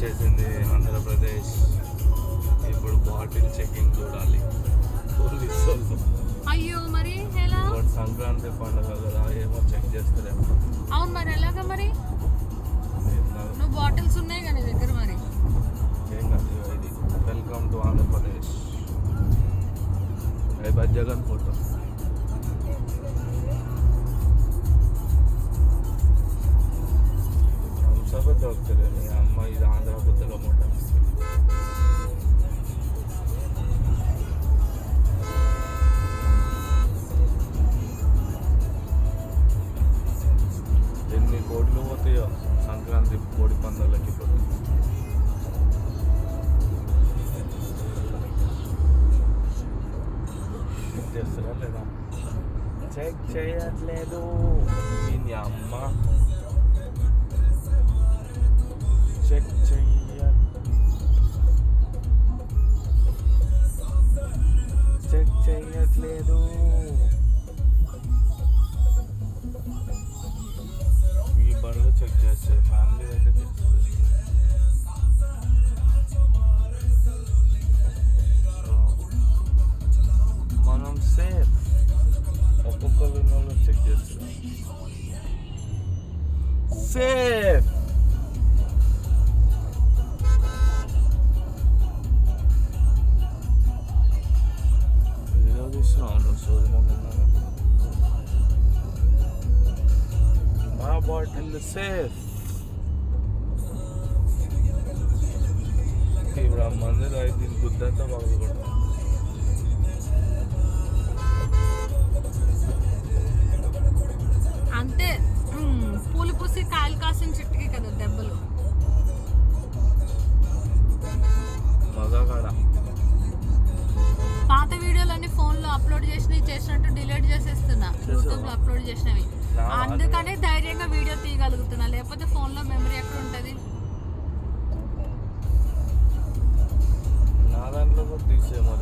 వచ్చేసింది ఆంధ్రప్రదేశ్. ఇప్పుడు bottle checking చూడాలి పోలీసు వాళ్ళు. అయ్యో మరి ఎలా? సంక్రాంతి పండుగ కదా, ఏమో చెక్ చేస్తారేమో. అవును మరి ఎలాగా మరి? నువ్వు బాటిల్స్ ఉన్నాయి కదా నీ దగ్గర మరి. ఏం కాదు ఇది. Welcome to Andhra Pradesh. Jagan photo. హంసబద్ద వస్తుంది మీ అమ్మ. ఇది ఆంధ్ర బుద్ధలో మూట. ఎన్ని కోట్లు పోతాయో సంక్రాంతి కోడి పందాలకి పోతే. చెక్ చేస్తారా లేదా? చెక్ చేయట్లేదు మీ అమ్మ. చెక్ చేయట్లేదు. ఈ బండ్లు చెక్ చేస్తారు, ఫ్యామిలీ అయితే చేస్తుంది. మనం సేఫ్. ఒక్కొక్కరు చెక్ చేస్తారు. సేఫ్. మా బాటిల్ సేఫ్. ఇప్పుడు ఆ మందిలో అయితే గుద్దంతా పగలకూడదు. అంతే. పూలు పూసి కాయలు కాసిన చెట్టుకి కదా దెబ్బలు. మగాడ పాత వీడియోలన్నీ ఫోన్లో అప్లోడ్ చేసినట్టు డిలీట్ చేసేస్తున్నా. యూట్యూబ్లో అప్లోడ్ చేసినవి. అందుకనే ధైర్యంగా వీడియో తీయగలుగుతున్నా, లేకపోతే ఫోన్లో మెమరీ ఎక్కడ ఉంటుంది? నా దాంట్లో కూడా తీసే మరి.